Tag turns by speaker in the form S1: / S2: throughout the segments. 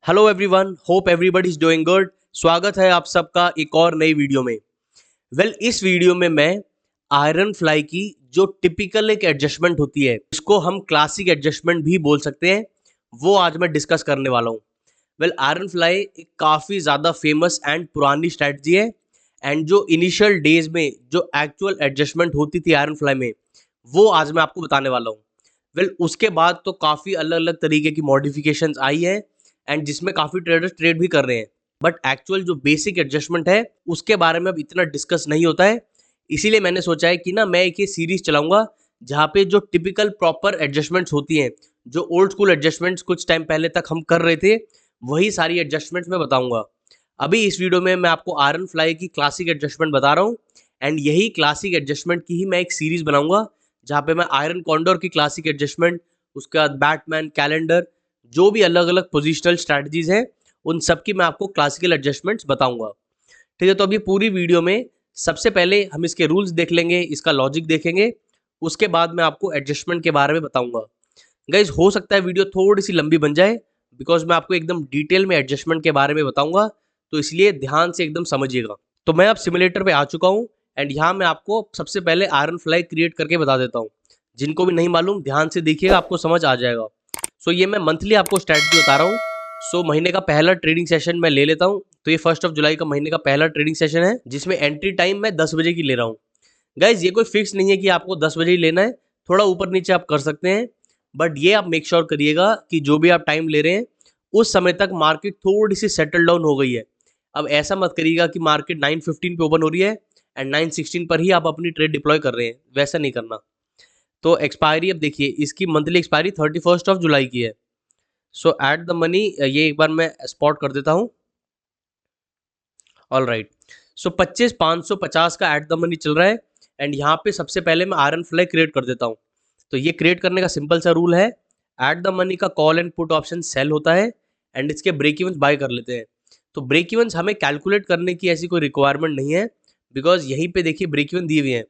S1: Hello everyone, hope everybody is doing good. स्वागत है आप सबका एक और नई वीडियो में। इस वीडियो में मैं आयरन फ्लाई की जो टिपिकल एक एडजस्टमेंट होती है, इसको हम क्लासिक एडजस्टमेंट भी बोल सकते हैं, वो आज मैं डिस्कस करने वाला हूँ। आयरन फ्लाई एक काफ़ी ज़्यादा फेमस एंड पुरानी स्ट्रैटेजी है। एंड जो इनिशियल डेज में जो एक्चुअल एडजस्टमेंट होती थी आयरन फ्लाई में, वो आज मैं आपको बताने वाला हूँ। उसके बाद तो काफ़ी अलग अलग तरीके की मॉडिफिकेशंस आई है एंड जिसमें काफ़ी ट्रेडर्स ट्रेड भी कर रहे हैं। बट एक्चुअल जो बेसिक एडजस्टमेंट है उसके बारे में अब इतना डिस्कस नहीं होता है। इसीलिए मैंने सोचा है कि ना मैं एक ये सीरीज चलाऊंगा जहाँ पे जो टिपिकल प्रॉपर एडजस्टमेंट्स होती हैं, जो ओल्ड स्कूल एडजस्टमेंट्स कुछ टाइम पहले तक हम कर रहे थे, वही सारी एडजस्टमेंट्स मैं बताऊंगा। अभी इस वीडियो में मैं आपको आयरन फ्लाई की क्लासिक एडजस्टमेंट बता रहा हूँ एंड यही क्लासिक एडजस्टमेंट की ही मैं एक सीरीज बनाऊंगा जहाँ पे मैं आयरन कॉन्डोर की क्लासिक एडजस्टमेंट, उसके बाद बैटमैन, कैलेंडर, जो भी अलग अलग पोजिशनल स्ट्रैटेजीज हैं, उन सब की मैं आपको क्लासिकल एडजस्टमेंट्स बताऊंगा। ठीक है, तो अभी पूरी वीडियो में सबसे पहले हम इसके रूल्स देख लेंगे, इसका लॉजिक देखेंगे, उसके बाद मैं आपको एडजस्टमेंट के बारे में बताऊंगा। गाइज, हो सकता है वीडियो थोड़ी सी लंबी बन जाए बिकॉज मैं आपको एकदम डिटेल में एडजस्टमेंट के बारे में बताऊंगा, तो इसलिए ध्यान से एकदम समझिएगा। तो मैं अब सिमुलेटर पे आ चुका हूँ एंड यहाँ मैं आपको सबसे पहले आयरन फ्लाई क्रिएट करके बता देता हूँ। जिनको भी नहीं मालूम ध्यान से देखिएगा, आपको समझ आ जाएगा। ये मैं मंथली आपको स्ट्रैटेजी बता रहा हूँ। महीने का पहला ट्रेडिंग सेशन मैं ले लेता हूँ। तो ये 1 जुलाई का महीने का पहला ट्रेडिंग सेशन है जिसमें एंट्री टाइम मैं 10 बजे की ले रहा हूँ। गाइज, ये कोई फिक्स नहीं है कि आपको 10 बजे ही लेना है, थोड़ा ऊपर नीचे आप कर सकते हैं। बट ये आप मेक श्योर करिएगा कि जो भी आप टाइम ले रहे हैं उस समय तक मार्केट थोड़ी सी सेटल डाउन हो गई है। अब ऐसा मत करिएगा कि मार्केट 9:15 पे ओपन हो रही है एंड 9:16 पर ही आप अपनी ट्रेड डिप्लॉय कर रहे हैं, वैसा नहीं करना। तो एक्सपायरी अब देखिए, इसकी मंथली एक्सपायरी 31 जुलाई की है। एट द मनी ये एक बार मैं स्पॉट कर देता हूँ। ऑल राइट, 25,550 का एट द मनी चल रहा है एंड यहाँ पे सबसे पहले मैं आयरन फ्लाई क्रिएट कर देता हूँ। तो ये क्रिएट करने का सिंपल सा रूल है, एट द मनी का call and put option sell होता है एंड इसके ब्रेक इवन्स बाय कर लेते हैं। तो ब्रेक इवन्स हमें कैलकुलेट करने की ऐसी कोई रिक्वायरमेंट नहीं है बिकॉज यहीं पे देखिए ब्रेक इवन दिए हुए हैं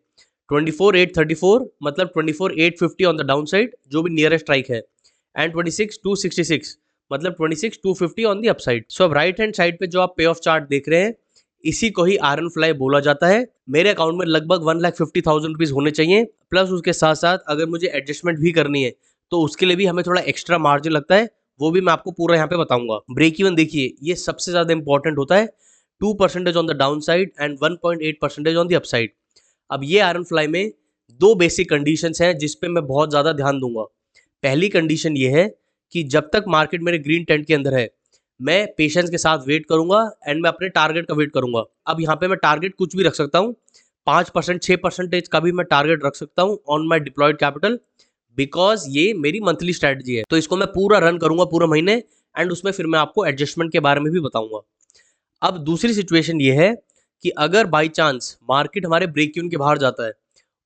S1: 24,834, मतलब 24,850 ऑन द डाउन साइड जो भी नियरेस्ट स्ट्राइक है, एंड 26,266 मतलब 26,250 ऑन दी अपसाइड। अब राइट हैंड साइड पे जो आप पे ऑफ चार्ट देख रहे हैं, इसी को ही आयरन फ्लाई बोला जाता है। मेरे अकाउंट में लगभग 1,50,000 रुपीज होने चाहिए, प्लस उसके साथ साथ अगर मुझे एडजस्टमेंट भी करनी है तो उसके लिए भी हमें थोड़ा एक्स्ट्रा मार्जिन लगता है, वो भी मैं आपको पूरा यहाँ पे बताऊंगा। ब्रेक इवन देखिए, ये सबसे ज्यादा इंपॉर्टेंट होता है, 2% on the down side and 1.8% on the upside. अब ये आयरन फ्लाई में दो बेसिक कंडीशंस हैं जिस पे मैं बहुत ज़्यादा ध्यान दूंगा। पहली कंडीशन ये है कि जब तक मार्केट मेरे ग्रीन टेंट के अंदर है, मैं पेशेंस के साथ वेट करूंगा एंड मैं अपने टारगेट का वेट करूंगा। अब यहाँ पे मैं टारगेट कुछ भी रख सकता हूँ, 5%, 6% का भी मैं टारगेट रख सकता हूँ on my deployed capital, because ये मेरी मंथली स्ट्रैटेजी है। तो इसको मैं पूरा रन करूंगा पूरा महीने एंड उसमें फिर मैं आपको एडजस्टमेंट के बारे में भी बताऊंगा। अब दूसरी सिचुएशन ये है कि अगर बाई चांस मार्केट हमारे ब्रेक इवन के बाहर जाता है,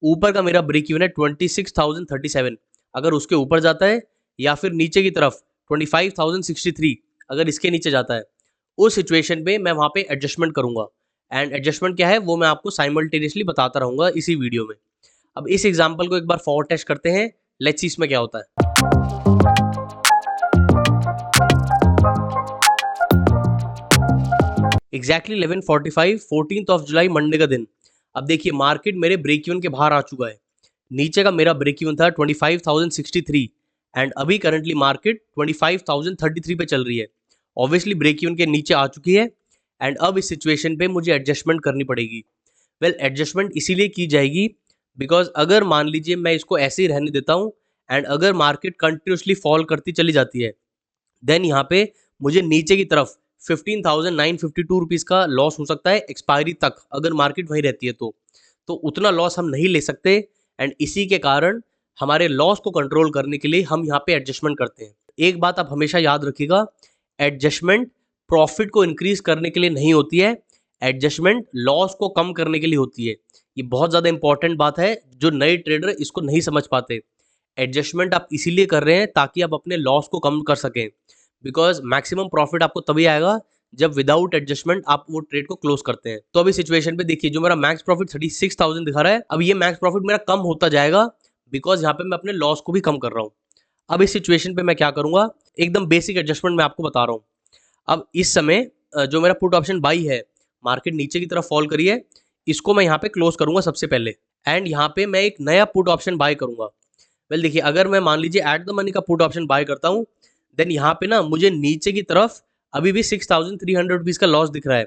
S1: ऊपर का मेरा ब्रेक इवन है 26,037, अगर उसके ऊपर जाता है या फिर नीचे की तरफ 25,063, अगर इसके नीचे जाता है, उस सिचुएशन पे मैं वहाँ पे एडजस्टमेंट करूंगा। एंड एडजस्टमेंट क्या है वो मैं आपको साइमल्टेनियसली बताता रहूंगा इसी वीडियो में। अब इस एग्जाम्पल को एक बार फॉरवर्ड टेस्ट करते हैं, लेट्स सी इसमें क्या होता है। एग्जैक्टली 11:45, 14 जुलाई मंडे का दिन। अब देखिए मार्केट मेरे ब्रेक इवन के बाहर आ चुका है। नीचे का मेरा ब्रेक इवन था 25,063 एंड अभी करंटली मार्केट 25,033 पे चल रही है। ऑब्वियसली ब्रेक इवन के नीचे आ चुकी है एंड अब इस सिचुएशन पे मुझे एडजस्टमेंट करनी पड़ेगी। एडजस्टमेंट इसीलिए की जाएगी बिकॉज अगर मान लीजिए मैं इसको ऐसे ही रहने देता हूँ एंड अगर मार्केट कंटिन्यूसली फॉल करती चली जाती है, देन यहाँ पे मुझे नीचे की तरफ 15,952 रुपीज़ का लॉस हो सकता है एक्सपायरी तक, अगर मार्केट वहीं रहती है तो उतना लॉस हम नहीं ले सकते एंड इसी के कारण हमारे लॉस को कंट्रोल करने के लिए हम यहाँ पे एडजस्टमेंट करते हैं। एक बात आप हमेशा याद रखिएगा, एडजस्टमेंट प्रॉफिट को इंक्रीज करने के लिए नहीं होती है, एडजस्टमेंट लॉस को कम करने के लिए होती है। ये बहुत ज़्यादा इंपॉर्टेंट बात है, जो नए ट्रेडर इसको नहीं समझ पाते। एडजस्टमेंट आप इसीलिए कर रहे हैं ताकि आप अपने लॉस को कम कर सकें, बिकॉज मैक्सिमम प्रॉफिट आपको तभी आएगा जब विदाउट एडजस्टमेंट आप वो ट्रेड को क्लोज करते हैं। तो अभी सिचुएशन पे देखिए, जो मेरा मैक्स प्रॉफिट 36,000 दिखा रहा है, अब ये मैक्स प्रॉफिट मेरा कम होता जाएगा बिकॉज यहाँ पे मैं अपने लॉस को भी कम कर रहा हूँ। अब इस सिचुएशन पे मैं क्या करूंगा, एकदम बेसिक एडजस्टमेंट मैं आपको बता रहा हूँ। अब इस समय जो मेरा पुट ऑप्शन बाई है, मार्केट नीचे की तरफ फॉल करी है, इसको मैं यहाँ पे क्लोज करूंगा सबसे पहले एंड यहाँ पे मैं एक नया पुट ऑप्शन बाय करूंगा। वेल देखिए, अगर मैं मान लीजिए एट द मनी का पुट ऑप्शन बाय करता हूँ, देन यहाँ पे ना मुझे नीचे की तरफ अभी भी 6,300 रुपीज़ का लॉस दिख रहा है,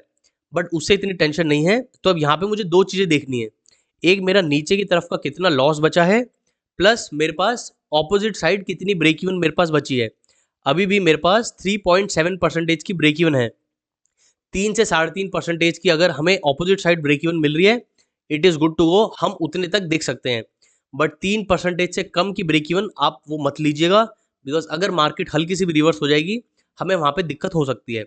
S1: बट उससे इतनी टेंशन नहीं है। तो अब यहाँ पे मुझे दो चीज़ें देखनी है, एक मेरा नीचे की तरफ का कितना लॉस बचा है, प्लस मेरे पास ऑपोजिट साइड कितनी ब्रेक इवन मेरे पास बची है। अभी भी मेरे पास 3.7% की ब्रेक इवन है। 3 से 3.5% की अगर हमें ऑपोजिट साइड ब्रेक इवन मिल रही है, it is good to go, हम उतने तक देख सकते हैं। बट 3% से कम की ब्रेक इवन आप वो मत लीजिएगा, बिकॉज अगर मार्केट हल्की सी भी रिवर्स हो जाएगी, हमें वहाँ पे दिक्कत हो सकती है।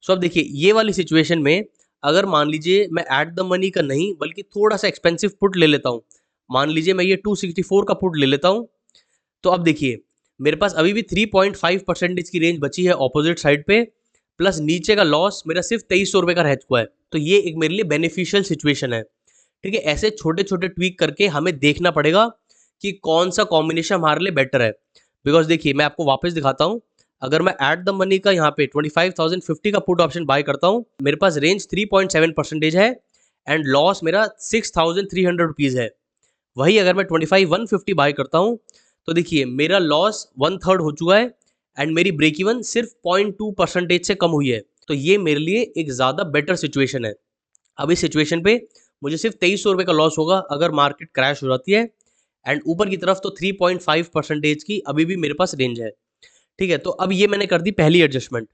S1: सो अब देखिए, ये वाली सिचुएशन में अगर मान लीजिए मैं एट द मनी का नहीं बल्कि थोड़ा सा एक्सपेंसिव पुट ले लेता हूँ, मान लीजिए मैं ये 264 का पुट ले लेता हूँ, तो अब देखिए मेरे पास अभी भी 3.5% की रेंज बची है ऑपोजिट साइड पे, प्लस नीचे का लॉस मेरा सिर्फ 2300 रुपये का रह चुका है। तो ये एक मेरे लिए बेनिफिशियल सिचुएशन है। ठीक है, ऐसे छोटे छोटे ट्वीक करके हमें देखना पड़ेगा कि कौन सा कॉम्बिनेशन हमारे लिए बेटर है। बिकॉज देखिए, मैं आपको वापस दिखाता हूँ, अगर मैं एट द मनी का यहाँ पे 25,050 का पुट ऑप्शन बाय करता हूँ, मेरे पास रेंज 3.7% है एंड लॉस मेरा 6,300 रुपीज़ है। वही अगर मैं 25,150 बाय करता हूँ, तो देखिए मेरा लॉस 1/3 हो चुका है एंड मेरी ब्रेक इवन सिर्फ 0.2% से कम हुई है। तो ये मेरे लिए एक ज़्यादा बेटर सिचुएशन है। अब इस सिचुएशन पे मुझे सिर्फ 2300 रुपये का लॉस होगा अगर मार्केट क्रैश हो जाती है, एंड ऊपर की तरफ तो 3.5% की अभी भी मेरे पास रेंज है। ठीक है, तो अब ये मैंने कर दी पहली एडजस्टमेंट।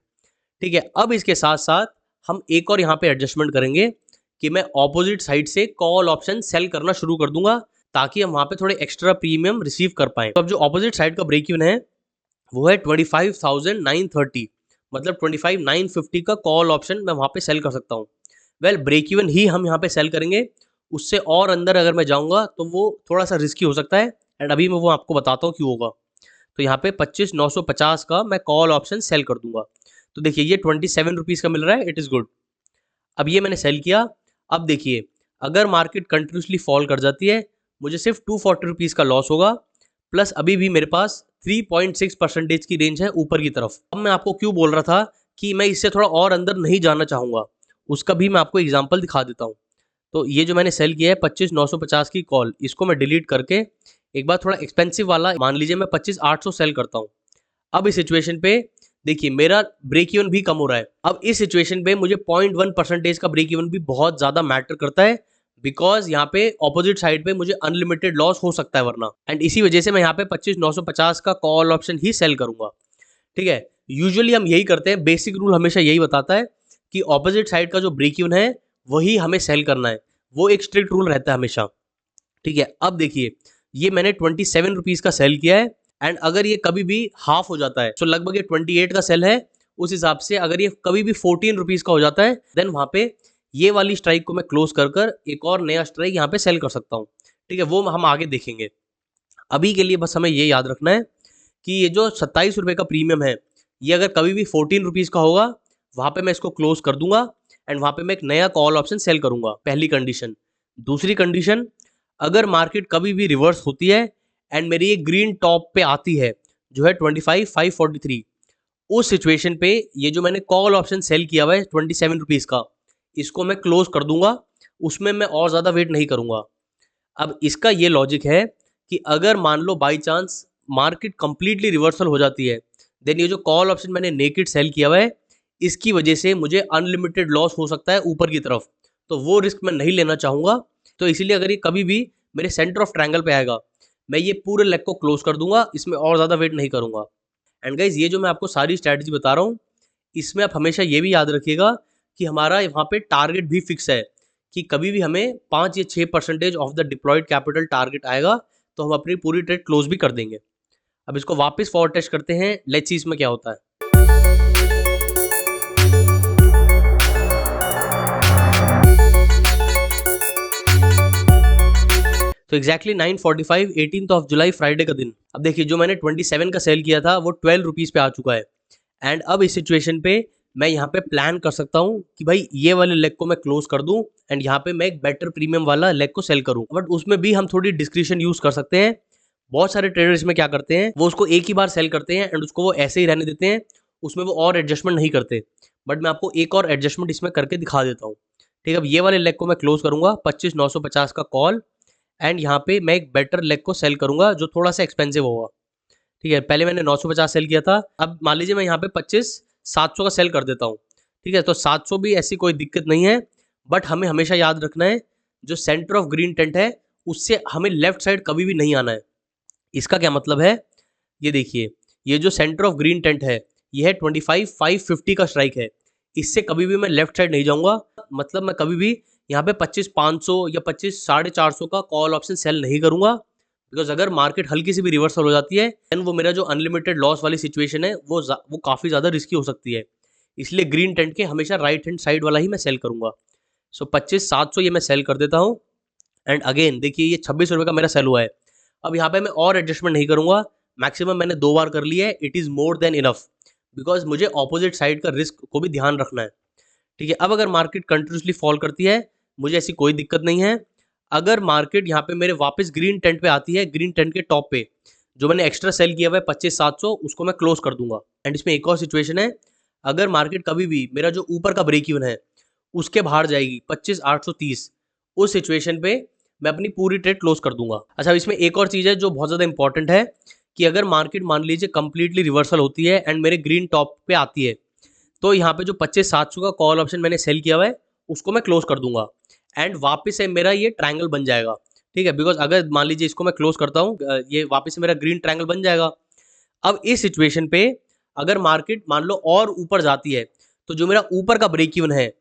S1: ठीक है, अब इसके साथ साथ हम एक और यहाँ पे एडजस्टमेंट करेंगे कि मैं ऑपोजिट साइड से कॉल ऑप्शन सेल करना शुरू कर दूंगा, ताकि हम वहाँ पे थोड़े एक्स्ट्रा प्रीमियम रिसीव कर पाएं। तो अब जो ऑपोजिट साइड का ब्रेक इवन है वो है 25,930, मतलब 25,950 का कॉल ऑप्शन मैं वहाँ पे सेल कर सकता हूँ। वेल ब्रेक इवन ही हम यहाँ पे सेल करेंगे, उससे और अंदर अगर मैं जाऊँगा तो वो थोड़ा सा रिस्की हो सकता है, एंड अभी मैं वो आपको बताता हूँ क्यों होगा। तो यहाँ पे 25,950 का मैं कॉल ऑप्शन सेल कर दूंगा। तो देखिए ये 27 रुपीज़ का मिल रहा है, इट इज़ गुड। अब ये मैंने सेल किया। अब देखिए, अगर मार्केट कंटिन्यूसली फॉल कर जाती है, मुझे सिर्फ 240 रुपीज़ का लॉस होगा, प्लस अभी भी मेरे पास 3.6% की रेंज है ऊपर की तरफ। अब मैं आपको क्यों बोल रहा था कि मैं इससे थोड़ा और अंदर नहीं जाना चाहूँगा, उसका भी मैं आपको एग्जाम्पल दिखा देता हूँ। तो ये जो मैंने सेल किया है 25,950 की कॉल, इसको मैं डिलीट करके एक बार थोड़ा एक्सपेंसिव वाला मान लीजिए मैं 25,800 सेल करता हूँ। अब इस सिचुएशन पे देखिए मेरा ब्रेक इवन भी कम हो रहा है। अब इस सिचुएशन पे मुझे 0.1% का ब्रेक इवन भी बहुत ज़्यादा मैटर करता है, बिकॉज यहाँ पे ऑपोजिट साइड पे मुझे अनलिमिटेड लॉस हो सकता है वरना, एंड इसी वजह से मैं यहाँ पे 25,950 का कॉल ऑप्शन ही सेल करूंगा। ठीक है, यूजुअली हम यही करते हैं, बेसिक रूल हमेशा यही बताता है कि ऑपोजिट साइड का जो ब्रेक इवन है वही हमें सेल करना है, वो एक स्ट्रिक्ट रूल रहता है हमेशा। ठीक है, अब देखिए ये मैंने 27 रुपीज़ का सेल किया है, एंड अगर ये कभी भी हाफ हो जाता है, तो लगभग ये 28 का सेल है, उस हिसाब से अगर ये कभी भी 14 रुपीज़ का हो जाता है, देन वहाँ पे ये वाली स्ट्राइक को मैं क्लोज कर कर एक और नया स्ट्राइक यहाँ पे सेल कर सकता हूँ। ठीक है, वो हम आगे देखेंगे। अभी के लिए बस हमें ये याद रखना है कि ये जो 27 रुपये का प्रीमियम है, ये अगर कभी भी 14 रुपीज़ का होगा, वहाँ पे मैं इसको क्लोज कर दूंगा एंड वहाँ पे मैं एक नया कॉल ऑप्शन सेल करूंगा, पहली कंडीशन। दूसरी कंडीशन, अगर मार्केट कभी भी रिवर्स होती है एंड मेरी ये ग्रीन टॉप पे आती है जो है 25,543, उस सिचुएशन पे ये जो मैंने कॉल ऑप्शन सेल किया हुआ है 27 रुपीज़ का, इसको मैं क्लोज कर दूंगा, उसमें मैं और ज़्यादा वेट नहीं करूंगा। अब इसका ये लॉजिक है कि अगर मान लो by chance market completely reversal हो जाती है, देन ये जो कॉल ऑप्शन मैंने नेकेड सेल किया हुआ है, इसकी वजह से मुझे अनलिमिटेड लॉस हो सकता है ऊपर की तरफ, तो वो रिस्क मैं नहीं लेना चाहूँगा। तो इसीलिए अगर ये कभी भी मेरे सेंटर ऑफ ट्रायंगल पे आएगा, मैं ये पूरे लेग को क्लोज कर दूंगा, इसमें और ज़्यादा वेट नहीं करूँगा। एंड गाइज, ये जो मैं आपको सारी स्ट्रैटेजी बता रहा हूँ, इसमें आप हमेशा ये भी याद रखिएगा कि हमारा वहाँ पे टारगेट भी फिक्स है कि कभी भी हमें 5 या 6% of the deployed capital target आएगा तो हम अपनी पूरी ट्रेड क्लोज भी कर देंगे। अब इसको वापस फॉरवर्ड टेस्ट करते हैं, लेट्स सी इसमें क्या होता है। तो exactly 9:45 18th of July Friday का दिन। अब देखिए जो मैंने 27 का सेल किया था वो 12 रुपीज़ पे आ चुका है, एंड अब इस सिचुएशन पे मैं यहाँ पे प्लान कर सकता हूँ कि भाई ये वाले लेग को मैं क्लोज कर दूं एंड यहाँ पे मैं एक बेटर प्रीमियम वाला लेग को सेल करूँ। बट उसमें भी हम थोड़ी डिस्क्रिप्शन यूज कर सकते हैं। बहुत सारे ट्रेडर्स में क्या करते हैं, वो उसको एक ही बार सेल करते हैं एंड उसको वो ऐसे ही रहने देते हैं, उसमें वो और एडजस्टमेंट नहीं करते। बट मैं आपको एक और एडजस्टमेंट इसमें करके दिखा देता हूँ। ठीक है, अब ये वाले लेग को मैं क्लोज करूंगा 25,950 का कॉल, एंड यहाँ पे मैं एक बेटर लेग को सेल करूंगा जो थोड़ा सा एक्सपेंसिव होगा। ठीक है, पहले मैंने 950 सेल किया था, अब मान लीजिए मैं यहाँ पे 25,700 का सेल कर देता हूँ। ठीक है, तो 700 भी ऐसी कोई दिक्कत नहीं है, बट हमें हमेशा याद रखना है जो सेंटर ऑफ ग्रीन टेंट है उससे हमें लेफ्ट साइड कभी भी नहीं आना है। इसका क्या मतलब है, ये देखिए, ये जो सेंटर ऑफ ग्रीन टेंट है ये है 25,550 का स्ट्राइक है, इससे कभी भी मैं लेफ्ट साइड नहीं जाऊंगा। मतलब मैं कभी भी यहाँ पे 25,500 या 25,450 का कॉल ऑप्शन सेल नहीं करूंगा, बिकॉज अगर मार्केट हल्की सी भी रिवर्सल हो जाती है देन वो मेरा जो अनलिमिटेड लॉस वाली सिचुएशन है वो काफ़ी ज़्यादा रिस्की हो सकती है। इसलिए ग्रीन टेंट के हमेशा राइट हैंड साइड वाला ही मैं सेल करूंगा। सो 25,700 ये मैं सेल कर देता हूँ, एंड अगेन देखिए ये 26 रुपये का मेरा सेल हुआ है। अब यहाँ पे मैं और एडजस्टमेंट नहीं करूंगा, मैक्सिमम मैंने 2 बार कर लिया है, it is more than enough, because मुझे ऑपोजिट साइड का रिस्क को भी ध्यान रखना है। ठीक है, अब अगर मार्केट कंटिन्यूसली फॉल करती है मुझे ऐसी कोई दिक्कत नहीं है। अगर मार्केट यहाँ पे मेरे वापस ग्रीन टेंट पे आती है, ग्रीन टेंट के टॉप पे जो मैंने एक्स्ट्रा सेल किया हुआ है 25,700 उसको मैं क्लोज कर दूंगा। एंड इसमें एक और सिचुएशन है, अगर मार्केट कभी भी मेरा जो ऊपर का ब्रेक इवन है उसके बाहर जाएगी 25,830, उस सिचुएशन पे मैं अपनी पूरी ट्रेड क्लोज कर दूंगा। अच्छा, इसमें एक और चीज़ है जो बहुत ज़्यादा इंपॉर्टेंट है कि अगर मार्केट मान लीजिए कंप्लीटली रिवर्सल होती है एंड मेरे ग्रीन टॉप पे आती है, तो यहाँ पे जो 25,700 का कॉल ऑप्शन मैंने सेल किया हुआ है उसको मैं क्लोज कर दूंगा, एंड वापस से मेरा ये ट्रायंगल बन जाएगा। ठीक है, बिकॉज अगर मान लीजिए इसको मैं क्लोज करता हूँ, ये वापस से मेरा ग्रीन ट्रायंगल बन जाएगा। अब इस सिचुएशन पे अगर मार्केट मान लो और ऊपर जाती है, तो जो मेरा ऊपर का ब्रेक इवन है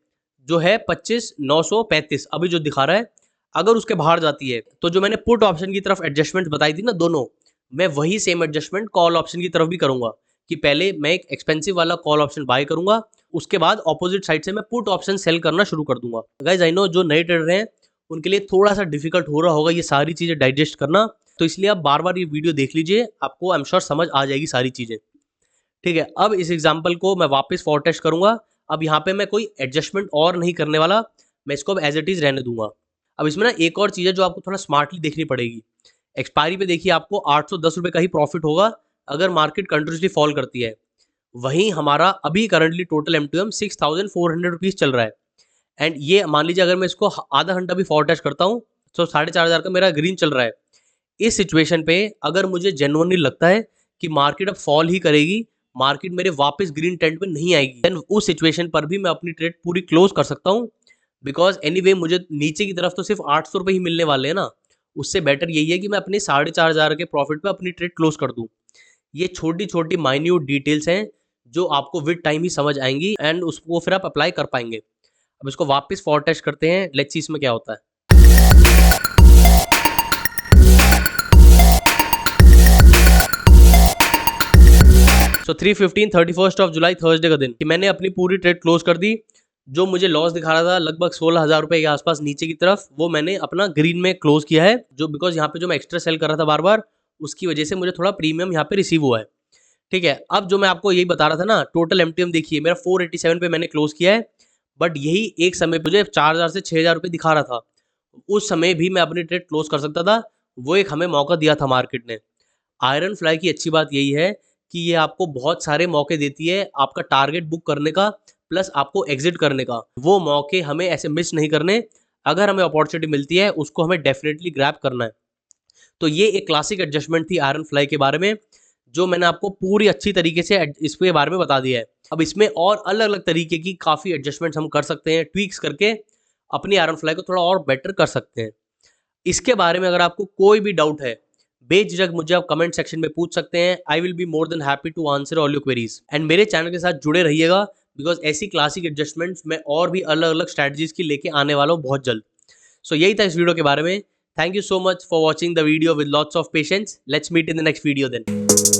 S1: जो है 25,935 अभी जो दिखा रहा है, अगर उसके बाहर जाती है तो जो मैंने पुट ऑप्शन की तरफ एडजस्टमेंट बताई थी ना दोनों, मैं वही सेम एडजस्टमेंट कॉल ऑप्शन की तरफ भी करूंगा कि पहले मैं एक एक्सपेंसिव वाला कॉल ऑप्शन बाय करूंगा, उसके बाद ऑपोजिट साइड से मैं पुट ऑप्शन सेल करना शुरू कर दूंगा। गाइस आई नो जो नए ट्रेडर हैं उनके लिए थोड़ा सा डिफिकल्ट हो रहा होगा ये सारी चीजें डाइजेस्ट करना, तो इसलिए आप बार बार ये वीडियो देख लीजिए, आपको आई एम श्योर समझ आ जाएगी सारी चीजें। ठीक है, अब इस एग्जाम्पल को मैं वापस फॉर टेस्ट करूंगा। अब यहाँ पे मैं कोई एडजस्टमेंट और नहीं करने वाला, मैं इसको अब एज इट इज रहने दूंगा। अब इसमें ना एक और चीज़ है जो आपको थोड़ा स्मार्टली देखनी पड़ेगी। एक्सपायरी पे देखिए आपको 810 रुपये का ही प्रॉफिट होगा अगर मार्केट कंटिन्यूसली फॉल करती है। वहीं हमारा अभी करंटली टोटल M2M 6,400 रुपीज़ चल रहा है, एंड ये मान लीजिए अगर मैं इसको आधा घंटा भी फॉर टेस्ट करता हूँ तो 4,500 का मेरा ग्रीन चल रहा है। इस सिचुएशन पे अगर मुझे जेन्युइनली लगता है कि मार्केट अब फॉल ही करेगी, मार्केट मेरे वापस ग्रीन टेंट पे नहीं आएगी, देन उस सिचुएशन पर भी मैं अपनी ट्रेड पूरी क्लोज कर सकता हूँ, बिकॉज एनीवे मुझे नीचे की तरफ तो सिर्फ 800 रुपये ही मिलने वाले हैं ना। उससे बेटर यही है कि मैं अपने 4,500 के प्रॉफिट पे अपनी ट्रेड क्लोज कर दूँ। ये छोटी छोटी माइन्यूट डिटेल्स हैं जो आपको विद टाइम ही समझ आएंगी, एंड उसको फिर आप अप्लाई कर पाएंगे। अब इसको वापस फॉर टेस्ट करते हैं, लेट्स सी इसमें क्या होता है। सो 3:15 31 ऑफ जुलाई थर्सडे का दिन कि मैंने अपनी पूरी ट्रेड क्लोज कर दी। जो मुझे लॉस दिखा रहा था लगभग 16,000 रुपये के आसपास नीचे की तरफ, वो मैंने अपना ग्रीन में क्लोज किया है, जो बिकॉज यहाँ पे जो मैं एक्स्ट्रा सेल कर रहा था बार बार, उसकी वजह से मुझे थोड़ा प्रीमियम यहाँ पे रिसीव हुआ है। ठीक है, अब जो मैं आपको यही बता रहा था ना, टोटल MTM देखिए मेरा 487 पे मैंने क्लोज किया है, बट यही एक समय मुझे 4,000 से 6,000 रुपये दिखा रहा था। उस समय भी मैं अपनी ट्रेड क्लोज कर सकता था, वो एक हमें मौका दिया था मार्केट ने। आयरन फ्लाई की अच्छी बात यही है कि ये आपको बहुत सारे मौके देती है आपका टारगेट बुक करने का, प्लस आपको एग्जिट करने का। वो मौके हमें ऐसे मिस नहीं करने, अगर हमें अपॉर्चुनिटी मिलती है उसको हमें डेफिनेटली ग्रैब करना है। तो ये एक क्लासिक एडजस्टमेंट थी आयरन फ्लाई के बारे में, जो मैंने आपको पूरी अच्छी तरीके से इसके बारे में बता दिया है। अब इसमें और अलग अलग तरीके की काफ़ी एडजस्टमेंट्स हम कर सकते हैं, ट्वीक्स करके अपनी आयरन फ्लाई को थोड़ा और बेटर कर सकते हैं। इसके बारे में अगर आपको कोई भी डाउट है, बेझिझक मुझे आप कमेंट सेक्शन में पूछ सकते हैं। I will be more than happy to answer all your queries, and मेरे चैनल के साथ जुड़े रहिएगा, बिकॉज ऐसी क्लासिक एडजस्टमेंट्स मैं और भी अलग अलग स्ट्रैटेजीज की लेके आने वाला हूँ बहुत जल्द। सो यही था इस वीडियो के बारे में। Thank you so much for watching the video with lots of patience. Let's meet in the next video then.